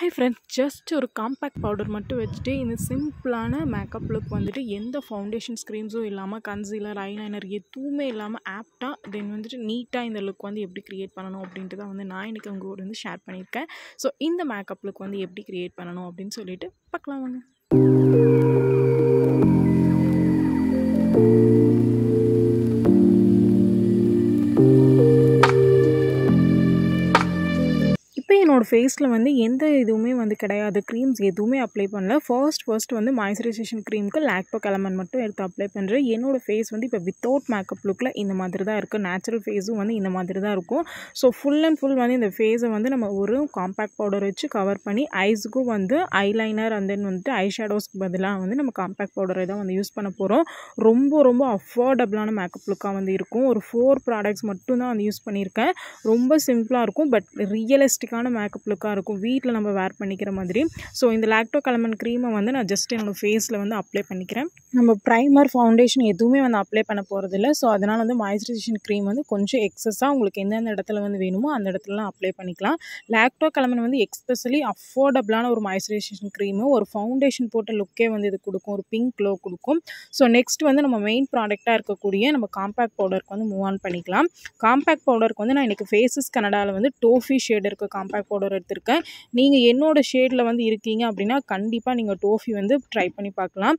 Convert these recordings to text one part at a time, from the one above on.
Hi friends, just ஒரு compact powder மட்டும் வச்சுட்டு இந்த சிம்பிளான மேக்கப் லுக் வந்துட்டு எந்த ஃபவுண்டேஷன் ஸ்க்ரீம்ஸும் இல்லாமல் கன்சீலர் ஐலைனர் எதுவுமே இல்லாமல் ஆப்டாக தென் வந்துட்டு நீட்டாக இந்த லுக் வந்து எப்படி க்ரியேட் பண்ணணும் அப்படின்ட்டு தான் வந்து நான் இன்றைக்கி உங்கள் கூட வந்து ஷேர் பண்ணியிருக்கேன். ஸோ இந்த மேக்கப் லுக் வந்து எப்படி க்ரியேட் பண்ணணும் அப்படின்னு சொல்லிட்டு பார்க்கலாம் வாங்க. என்னோடய ஃபேஸில் வந்து எந்த இதுவுமே வந்து கிடையாது, க்ரீம்ஸ் எதுவுமே அப்ளை பண்ணல. ஃபர்ஸ்ட் வந்து மாய்ஸ்சரைசேஷன் க்ரீமுக்கு லாக்டோக் எலமெண்ட் மட்டும் எடுத்து அப்ளை பண்ணுறேன். என்னோடய ஃபேஸ் வந்து இப்போ வித்தவுட் மேக்கப் லுக்கில் இந்த மாதிரி தான் இருக்குது. நேச்சுரல் ஃபேஸும் வந்து இந்த மாதிரி தான் இருக்கும். ஸோ ஃபுல் அண்ட் ஃபுல் வந்து இந்த ஃபேஸை வந்து நம்ம ஒரு காம்பேக்ட் பவுடர் வச்சு கவர் பண்ணி ஐஸுக்கும் வந்து ஐலைனர் அண்ட் தென் வந்துட்டு ஐ ஷேடோஸ்க்கு பதிலாக வந்து நம்ம காம்பேக்ட் பவுடரை தான் வந்து யூஸ் பண்ண போகிறோம். ரொம்ப அஃபோர்டபுளான மேக்கப் லுக்காக வந்து இருக்கும். ஒரு 4 ப்ராடக்ட்ஸ் மட்டும் தான் வந்து யூஸ் பண்ணியிருக்கேன். ரொம்ப சிம்பிளாக இருக்கும், பட் ரியலிஸ்டிக்கான மேக்கப் லுக்காக இருக்கும், வீட்டில் நம்ம வேர் பண்ணிக்கிற மாதிரி. ஸோ இந்த லாக்டோக் எலமெண்ட் க்ரீமை வந்து நான் ஜஸ்ட் என்னோடய ஃபேஸில் வந்து அப்ளை பண்ணிக்கிறேன். நம்ம ப்ரைமர் ஃபவுண்டேஷன் எதுவுமே வந்து அப்ளை பண்ண போகிறதில்ல. ஸோ அதனால் வந்து மாய்ஸ்சரைசேஷன் க்ரீம் வந்து கொஞ்சம் எக்ஸஸாக உங்களுக்கு எந்தெந்த இடத்துல வந்து வேணுமோ அந்த இடத்துலலாம் அப்ளை பண்ணிக்கலாம். லாக்டோக் எலமெண்ட் வந்து எக்ஸ்பெஷலி அஃபோர்டபுளான ஒரு மாய்ஸ்சரைசேஷன் க்ரீமு, ஒரு ஃபவுண்டேஷன் போட்ட லுக்கே வந்து இது கொடுக்கும், ஒரு பிங்க் க்ளோ கொடுக்கும். ஸோ நெக்ஸ்ட் வந்து நம்ம மெயின் ப்ராடக்டாக இருக்கக்கூடிய நம்ம காம்பேக்ட் பவுடருக்கு வந்து மூவ் ஆன் பண்ணிக்கலாம். காம்பேக்ட் பவுடருக்கு வந்து நான் இன்றைக்கி ஃபேஸஸ் கனடாவில் வந்து டோஃபி ஷேட் இருக்க காம்பேக்ட் பவுடர் எடுத்திருக்கேன். நீங்கள் என்னோட ஷேடில் வந்து இருக்கீங்க அப்படின்னா கண்டிப்பாக நீங்கள் டோஃபி வந்து ட்ரை பண்ணி பார்க்கலாம்.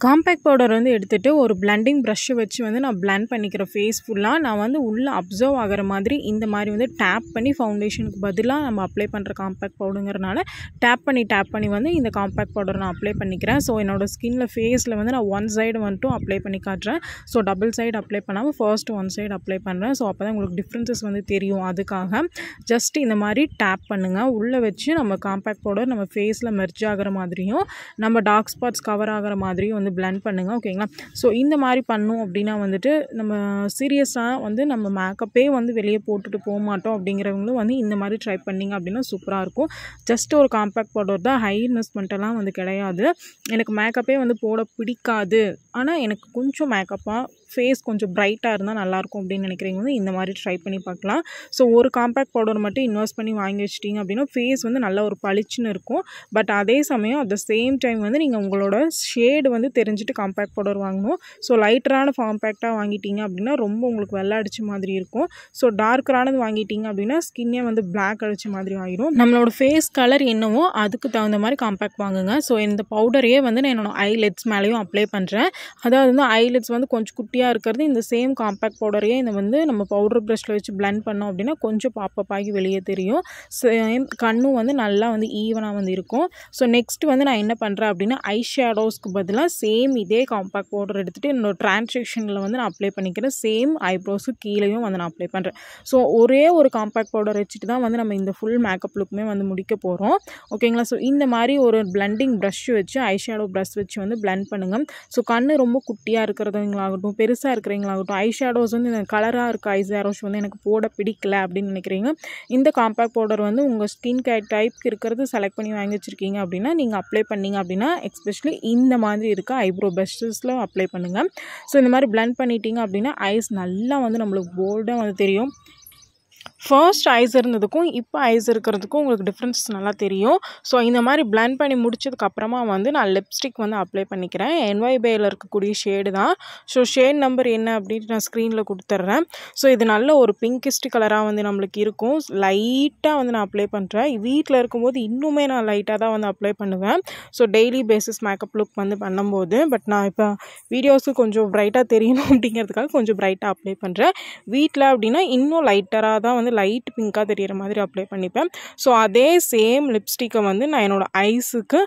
காம்பேக்ட் பவுடர் வந்து எடுத்துகிட்டு ஒரு பிளெண்டிங் ப்ரஷ்ஷை வச்சு வந்து நான் பிளெண்ட் பண்ணிக்கிறேன் ஃபேஸ் ஃபுல்லாக. நான் வந்து உள்ளே அப்சர்வ் ஆகிற மாதிரி இந்த மாதிரி வந்து டேப் பண்ணி ஃபவுண்டேஷனுக்கு பதிலாக நம்ம அப்ளை பண்ணுற காம்பேக்ட் பவுடருங்கிறனால டேப் பண்ணி வந்து இந்த காம்பேக்ட் பவுடர் நான் அப்ளை பண்ணிக்கிறேன். ஸோ என்னோடய ஸ்கின்னில் ஃபேஸில் வந்து நான் ஒன் சைடு வந்துட்டும் அப்ளை பண்ணி காட்டுறேன். ஸோ டபுள் சைடு அப்ளை பண்ணாமல் ஃபர்ஸ்ட் ஒன் சைடு அப்ளை பண்ணுறேன். ஸோ அப்போ தான் உங்களுக்கு டிஃப்ரென்சஸ் வந்து தெரியும். அதுக்காக ஜஸ்ட் இந்த மாதிரி டேப் பண்ணுங்கள். உள்ளே வச்சு நம்ம காம்பேக்ட் பவுடர் நம்ம ஃபேஸில் மெர்ஜ் ஆகிற மாதிரியும் நம்ம டார்க் ஸ்பாட்ஸ் கவர் ஆகிற மாதிரியும் வந்து பிளெண்ட் பண்ணுங்கள். ஓகேங்களா? ஸோ இந்த மாதிரி பண்ணோம் அப்படின்னா வந்துட்டு நம்ம சீரியஸாக வந்து நம்ம மேக்கப்பே வந்து வெளியே போட்டுட்டு போக மாட்டோம் அப்படிங்கிறவங்களும் வந்து இந்த மாதிரி ட்ரை பண்ணிங்க அப்படின்னா சூப்பராக இருக்கும். ஜஸ்ட் ஒரு காம்பேக்ட் பவுடர் தான், ஹை இன்வெஸ்ட்மெண்ட்டெல்லாம் வந்து கிடையாது. எனக்கு மேக்கப்பே வந்து போட பிடிக்காது, ஆனால் எனக்கு கொஞ்சம் மேக்கப்பாக ஃபேஸ் கொஞ்சம் பிரைட்டாக இருந்தால் நல்லாயிருக்கும் அப்படின்னு நினைக்கிறீங்க வந்து இந்த மாதிரி ட்ரை பண்ணி பார்க்கலாம். ஸோ ஒரு காம்பேக்ட் பவுடர் மட்டும் இன்வெஸ்ட் பண்ணி வாங்கி வச்சிட்டிங்க அப்படின்னா ஃபேஸ் வந்து நல்ல ஒரு பளிச்சுன்னு இருக்கும். பட் அதே சமயம் அட் த சேம் டைம் வந்து நீங்கள் உங்களோட ஷேடு வந்து தெரிஞ்சுட்டு காம்பேக்ட் பவுடர் வாங்கணும். ஸோ லைட்டரான காம்பேக்டாக வாங்கிட்டீங்க அப்படின்னா ரொம்ப உங்களுக்கு வெள்ளை அடித்த மாதிரி இருக்கும். ஸோ டார்க்கரானது வாங்கிட்டீங்க அப்படின்னா ஸ்கின்னே வந்து பிளாக் அடித்த மாதிரி ஆகிடும். நம்மளோட ஃபேஸ் கலர் என்னவோ அதுக்கு தகுந்த மாதிரி காம்பேக்ட் வாங்குங்க. ஸோ இந்த பவுடரையே வந்து நான் என்னோட ஐலெட்ஸ் மேலேயும் அப்ளை பண்ணுறேன். அதாவது வந்து ஐலெட்ஸ் வந்து கொஞ்சம் குட்டியாக இருக்கிறது இந்த சேம் காம்பேக்ட் பவுடரையே இந்த வந்து நம்ம பவுடர் ப்ரஷில் வச்சு பிளெண்ட் பண்ணோம் அப்படின்னா கொஞ்சம் பாப்பப் ஆகி வெளியே தெரியும். சேம் கண்ணும் வந்து நல்லா வந்து ஈவனாக வந்து இருக்கும். ஸோ நெக்ஸ்ட் வந்து நான் என்ன பண்ணுறேன் அப்படின்னா ஐ ஷேடோஸ்க்கு பதிலாக சேம் இதே காம்பேக்ட் பவுடர் எடுத்துகிட்டு என்னோட ட்ரான்சாக்ஷனில் வந்து நான் அப்ளை பண்ணிக்கிறேன். சேம் ஐப்ரோஸு கீழேயும் வந்து நான் அப்ளை பண்ணுறேன். ஸோ ஒரே ஒரு காம்பேக்ட் பவுடர் வச்சுட்டு தான் வந்து நம்ம இந்த ஃபுல் மேக்கப் லுக்குமே வந்து முடிக்க போகிறோம். ஓகேங்களா? ஸோ இந்த மாதிரி ஒரு பிளெண்டிங் ப்ரஷ் வச்சு ஐ ஷேடோ ப்ரஷ் வச்சு வந்து பிளெண்ட் பண்ணுங்கள். ஸோ கண்ணு ரொம்ப குட்டியாக இருக்கிறவங்களாகட்டும் பெருசாக இருக்கிறவங்களாகட்டும் ஐ ஷேடோஸ் வந்து இந்த கலராக இருக்க ஐ ஷேடோஸ் வந்து எனக்கு போட பிடிக்கல அப்படின்னு நினைக்கிறீங்க, இந்த காம்பேக்ட் பவுடர் வந்து உங்கள் ஸ்கின் டைப்க்கு இருக்கிறது செலக்ட் பண்ணி வாங்கி வச்சுருக்கீங்க அப்படின்னா நீங்கள் அப்ளை பண்ணிங்க அப்படின்னா எஸ்பெஷலி இந்த மாதிரி இருக்க ஐப்ரோ ப்ரஷஸில் அப்ளை பண்ணுங்கள். ஸோ இந்த மாதிரி பிளெண்ட் பண்ணிட்டீங்க அப்படின்னா ஐஸ் நல்லா வந்து நம்மளுக்கு போல்டாக வந்து தெரியும். ஃபர்ஸ்ட் ஐஸ் இருந்ததுக்கும் இப்போ ஐஸ் இருக்கிறதுக்கும் உங்களுக்கு டிஃப்ரென்ஸ் நல்லா தெரியும். ஸோ இந்த மாதிரி பிளெண்ட் பண்ணி முடிச்சதுக்கப்புறமா வந்து நான் லிப்ஸ்டிக் வந்து அப்ளை பண்ணிக்கிறேன். NYBயில் இருக்கக்கூடிய ஷேடு தான். ஸோ ஷேட் நம்பர் என்ன அப்படின்ட்டு நான் ஸ்க்ரீனில் கொடுத்துட்றேன். ஸோ இது நல்ல ஒரு பிங்கிஸ்ட் கலராக வந்து நம்மளுக்கு இருக்கும். லைட்டாக வந்து நான் அப்ளை பண்ணுறேன். வீட்டில் இருக்கும்போது இன்னுமே நான் லைட்டாக தான் வந்து அப்ளை பண்ணுவேன். So daily basis makeup look வந்து பண்ணும்போது பட் நான் இப்போ வீடியோஸுக்கு கொஞ்சம் ப்ரைட்டாக தெரியணும் அப்படிங்கிறதுக்காக கொஞ்சம் ப்ரைட்டாக அப்ளை பண்ணுறேன். வீட்டில் அப்படின்னா இன்னும் லைட்டராக தான் வந்து லைட் பிங்காக தெரிகிற மாதிரி அப்ளை பண்ணிப்பேன். ஸோ அதே சேம் லிப்ஸ்டிக்கை வந்து நான் என்னோடய ஐஸுக்கு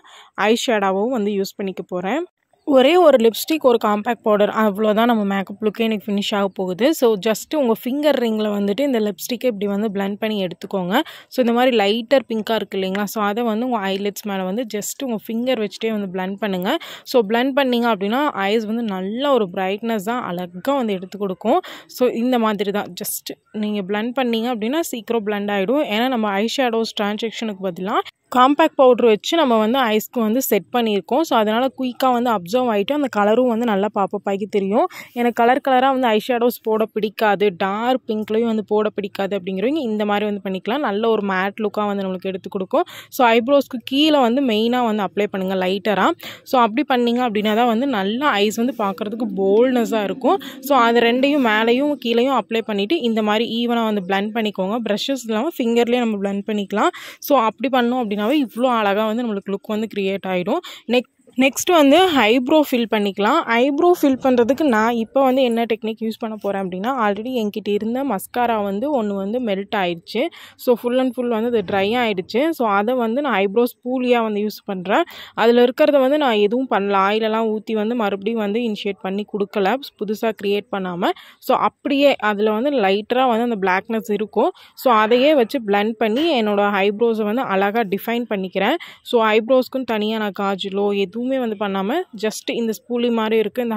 ஐ ஷேடாவும் வந்து யூஸ் பண்ணிக்க போகிறேன். ஒரே ஒரு லிப்ஸ்டிக் ஒரு காம்பேக்ட் பவுடர் அவ்வளோதான் நம்ம மேக்கப் லுக்கே எனக்கு ஃபினிஷ் ஆக போகுது. ஸோ ஜஸ்ட்டு உங்கள் ஃபிங்கர் ரிங்கில் வந்துட்டு இந்த லிப்ஸ்டிக்கை இப்படி வந்து பிளெண்ட் பண்ணி எடுத்துக்கோங்க. ஸோ இந்த மாதிரி லைட்டர் பிங்காக இருக்குது இல்லைங்களா, ஸோ அதை வந்து உங்கள் ஐலெட்ஸ் மேலே வந்து ஜஸ்ட்டு உங்கள் ஃபிங்கர் வச்சுட்டே வந்து பிளெண்ட் பண்ணுங்கள். ஸோ பிளெண்ட் பண்ணிங்க அப்படின்னா ஐஸ் வந்து நல்ல ஒரு பிரைட்னஸ் தான் அழகாக வந்து எடுத்து கொடுக்கும். ஸோ இந்த மாதிரி தான் ஜஸ்ட் நீங்கள் பிளெண்ட் பண்ணிங்க அப்படின்னா சீக்கிரம் பிளெண்ட் ஆகிடும். ஏன்னா நம்ம ஐ ஷேடோஸ் ட்ரான்சாக்ஷனுக்கு பதிலாக காம்பேக்ட் பவுடர் வச்சு நம்ம வந்து ஐஸ்க்கு வந்து செட் பண்ணியிருக்கோம். ஸோ அதனால் குயிக்காக வந்து அப்சர்வ் ஆகிட்டு அந்த கலரும் வந்து நல்லா பாப்பப் ஆகி தெரியும். எனக்கு கலராக வந்து ஐ ஷேடோஸ் போட பிடிக்காது, டார்க் பிங்க்லேயும் வந்து போட பிடிக்காது அப்படிங்கிறவங்க இந்த மாதிரி வந்து பண்ணிக்கலாம். நல்ல ஒரு மேட் லுக்காக வந்து நம்மளுக்கு எடுத்து கொடுக்கும். ஸோ ஐப்ரோஸ்க்கு கீழே வந்து மெயினாக வந்து அப்ளை பண்ணுங்கள் லைட்டராக. ஸோ அப்படி பண்ணிங்க அப்படின்னா தான் வந்து நல்லா ஐஸ் வந்து பார்க்குறதுக்கு போல்ட்னஸாக இருக்கும். ஸோ அது ரெண்டையும் மேலேயும் கீழேயும் அப்ளை பண்ணிவிட்டு இந்த மாதிரி ஈவனாக வந்து பிளெண்ட் பண்ணிக்கோங்க. ப்ரஷஸ் இல்லாமல் ஃபிங்கர்லேயே நம்ம பிளெண்ட் பண்ணிக்கலாம். ஸோ அப்படி பண்ணோம் அப்படின்னாவே இவ்வளோ அழகாக வந்து நம்மளுக்கு லுக் வந்து க்ரியேட் ஆகிடும். நெக்ஸ்ட் வந்து ஐப்ரோ ஃபில் பண்ணிக்கலாம். ஐப்ரோ ஃபில் பண்ணுறதுக்கு நான் இப்போ வந்து என்ன டெக்னிக் யூஸ் பண்ண போகிறேன் அப்படின்னா, ஆல்ரெடி என்கிட்ட இருந்த மஸ்காரா வந்து ஒன்று வந்து மெல்ட் ஆயிடுச்சு. ஸோ ஃபுல் அண்ட் ஃபுல் வந்து அது ட்ரை ஆகிடுச்சு. ஸோ அதை வந்து நான் ஐப்ரோ ஸ்பூலியாக வந்து யூஸ் பண்ணுறேன். அதில் இருக்கிறத வந்து நான் எதுவும் பண்ணல, ஆயிலெல்லாம் ஊற்றி வந்து மறுபடியும் வந்து இனிஷியேட் பண்ணி கொடுக்கல, புதுசாக க்ரியேட் பண்ணாமல். ஸோ அப்படியே அதில் வந்து லைட்டராக வந்து அந்த பிளாக்னஸ் இருக்கும். ஸோ அதையே வச்சு பிளெண்ட் பண்ணி என்னோடய ஐப்ரோஸை வந்து அழகாக டிஃபைன் பண்ணிக்கிறேன். ஸோ ஐப்ரோஸ்க்குன்னு தனியாக நான் காஜலோ எதுவுமே வந்து பண்ணாமல் ஜஸ்ட் இந்த ஸ்பூலி மாதிரி இருக்குது இந்த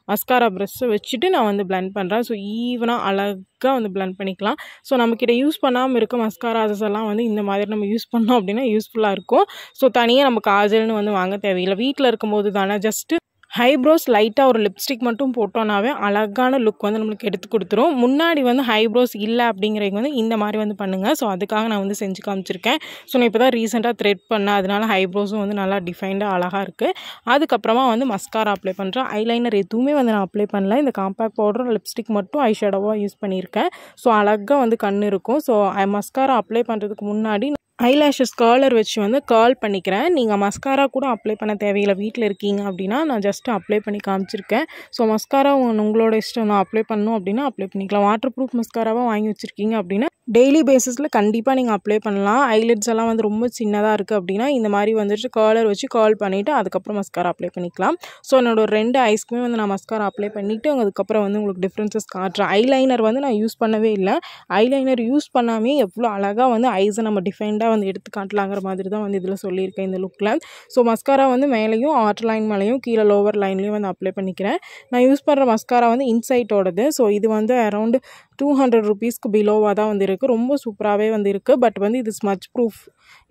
மஸ்காரா ப்ரஷ்ஷை வச்சுட்டு நான் வந்து பிளெண்ட் பண்ணுறேன். ஸோ ஈவனாக அழகாக வந்து பிளெண்ட் பண்ணிக்கலாம். ஸோ நம்மக்கிட்ட யூஸ் பண்ணாமல் இருக்க மஸ்காராஸ் எல்லாம் வந்து இந்த மாதிரி நம்ம யூஸ் பண்ணோம் அப்படின்னா யூஸ்ஃபுல்லாக இருக்கும். ஸோ தனியாக நம்ம காஜல்னு வந்து வாங்க தேவையில்லை. வீட்டில் இருக்கும்போது தானே ஜஸ்ட்டு ஐப்ரோஸ் லைட்டாக ஒரு லிப்ஸ்டிக் மட்டும் போட்டோன்னாவே அழகான லுக் வந்து நம்மளுக்கு எடுத்து கொடுத்துரும். முன்னாடி வந்து ஐப்ரோஸ் இல்லை அப்படிங்கிறவங்க வந்து இந்த மாதிரி வந்து பண்ணுங்கள். ஸோ அதுக்காக நான் வந்து செஞ்சு காமிச்சிருக்கேன். ஸோ நான் இப்போ தான் ரீசெண்டாக த்ரெட் பண்ணேன், அதனால ஐப்ரோஸும் வந்து நல்லா டிஃபைண்டாக அழகாக இருக்குது. அதுக்கப்புறமா வந்து மஸ்காரா அப்ளை பண்ணுறேன். ஐலைனர் எதுவுமே வந்து நான் அப்ளை பண்ணல. இந்த காம்பேக்ட் பவுடர் லிப்ஸ்டிக் மட்டும் ஐ ஷேடோவாக யூஸ் பண்ணியிருக்கேன். ஸோ அழகாக வந்து கண் இருக்கும். ஸோ மஸ்காரா அப்ளை பண்ணுறதுக்கு முன்னாடி ஐலாஷஸ் கர்லர் வச்சு வந்து கர்ல் பண்ணிக்கிறேன். நீங்கள் மஸ்காரா கூட அப்ளை பண்ண தேவையில்லை, வீட்டில் இருக்கீங்க அப்படின்னா நான் ஜஸ்ட்டு அப்ளை பண்ணி காமிச்சிருக்கேன். ஸோ மஸ்காரா உங்களோட இஷ்டம், நான் அப்ளை பண்ணணும் அப்படின்னா அப்ளை பண்ணிக்கலாம். வாட்டர் ப்ரூஃப் மஸ்காராவாக வாங்கி வச்சுருக்கீங்க அப்படின்னா டெய்லி பேஸிஸில் கண்டிப்பாக நீங்கள் அப்ளை பண்ணலாம். ஐலிட்ஸ் எல்லாம் வந்து ரொம்ப சின்னதாக இருக்குது அப்படின்னா இந்த மாதிரி வந்துட்டு கர்லர் வச்சு கர்ல் பண்ணிவிட்டு அதுக்கப்புறம் மஸ்காரா அப்ளை பண்ணிக்கலாம். ஸோ என்னோட 2 ஐஸ்க்குமே வந்து நான் மஸ்காரா அப்ளை பண்ணிவிட்டு அதுக்கப்புறம் வந்து உங்களுக்கு டிஃப்ரென்சஸ் காட்டுறேன். ஐலைனர் வந்து நான் யூஸ் பண்ணவே இல்லை. ஐலைனர் யூஸ் பண்ணாமே எவ்வளோ அழகாக வந்து ஐஸை நம்ம டிஃபைண்டாக வந்து எடுத்து காட்டலாங்கிற மாதிரி தான் வந்து இதில் சொல்லியிருக்கேன் இந்த லுக்கில். ஸோ மஸ்காரா வந்து மேலேயும் ஆர்டர் லைன் மேலேயும் கீழே லோவர் லைன்லேயும் வந்து அப்ளை பண்ணிக்கிறேன். நான் யூஸ் பண்ணுற மஸ்காரா வந்து இன்சைட்டோடது. ஸோ இது வந்து அரௌண்ட் 200 ருபீஸ்க்கு பிலோவாக தான் வந்து இருக்குது. ரொம்ப சூப்பராகவே வந்து இருக்குது. பட் வந்து இது ஸ்மட்ச் ப்ரூஃப்.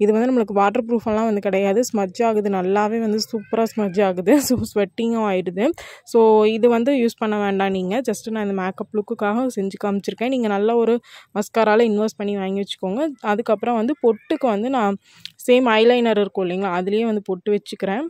இது வந்து நம்மளுக்கு வாட்டர் ப்ரூஃபெல்லாம் வந்து கிடையாது. ஸ்மட்ச் ஆகுது, நல்லாவே வந்து சூப்பராக ஸ்மட்ச் ஆகுது. ஸோ ஸ்வெட்டிங்கும் ஆகிடுது. ஸோ இது வந்து யூஸ் பண்ண வேண்டாம் நீங்கள். ஜஸ்ட்டு நான் இந்த மேக்கப் லுக்குக்காக செஞ்சு காமிச்சிருக்கேன். நீங்கள் நல்ல ஒரு மஸ்காராவில் இன்வெஸ்ட் பண்ணி வாங்கி வச்சுக்கோங்க. அதுக்கப்புறம் வந்து பொட்டுக்கு வந்து நான் சேம் ஐலைனர் இருக்கும் இல்லைங்களா, அதுலேயே வந்து பொட்டு வச்சுக்கிறேன்.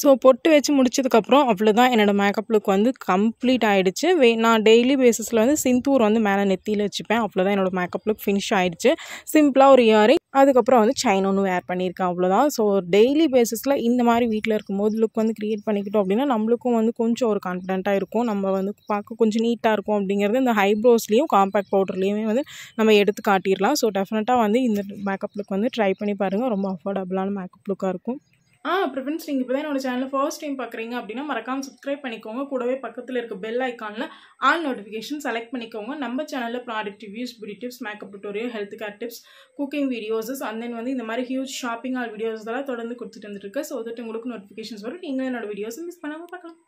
ஸோ பொட்டு வச்சு முடிச்சதுக்கப்புறம் அவ்வளோதான், என்னோடய மேக்கப் லுக் வந்து கம்ப்ளீட் ஆகிடுச்சு. நான் டெய்லி பேஸிஸில் வந்து சிந்தூர் வந்து மேலே நெத்தியில் வச்சுப்பேன். அவ்வளோதான், என்னோடய மேக்கப் லுக் ஃபினிஷ் ஆகிடுச்சு. சிம்பிளாக ஒரு இயரிங், அதுக்கப்புறம் வந்து செயின் ஒன்று வேர் பண்ணியிருக்கேன், அவ்வளோதான். ஸோ டெய்லி பேஸிஸில் இந்த மாதிரி வீட்டில் இருக்கும்போது லுக் வந்து க்ரியேட் பண்ணிக்கிட்டோம் அப்படின்னா நம்மளுக்கும் வந்து கொஞ்சம் ஒரு கான்ஃபிடென்ட்டாக இருக்கும். நம்ம வந்து பார்க்க கொஞ்சம் நீட்டாக இருக்கும் அப்படிங்கிறது இந்த ஐப்ரோஸ்லேயும் காம்பேக்ட் பவுடர்லேயுமே வந்து நம்ம எடுத்து காட்டிடலாம். ஸோ டெஃபினட்டாக வந்து இந்த மேக்கப் லுக் வந்து ட்ரை பண்ணி பாருங்கள். ரொம்ப அஃபோர்டபுளான மேக்கப் லுக்காக இருக்கும். அப்புறம் ஃப்ரெண்ட்ஸ், நீங்கள் இப்போ தான் என்னோட சேனலில் ஃபர்ஸ்ட் டைம் பார்க்குறீங்க அப்படின்னா மறக்காமல் சப்ஸ்கிரைப் பண்ணிக்கோங்க. கூடவே பக்கத்தில் இருக்க பெல் ஐக்கானில் ஆல் நோட்டிஃபிகேஷன் செலக்ட் பண்ணிக்கோங்க. நம்ம சேனலில் product reviews, beauty tips, makeup tutorial, health care tips, cooking videos and then வந்து இந்த மாதிரி ஹியூஜ் ஷாப்பிங் ஆல் வீடியோஸ் எல்லாம் தொடர்ந்து கொடுத்துட்டு வந்துருக்கு. ஸோ தட் உங்களுக்கு நோட்டிஃபிகேஷன்ஸ் வரும், நீங்களும் என்னோட வீடியோஸை மிஸ் பண்ணாமல் பார்க்கலாம்.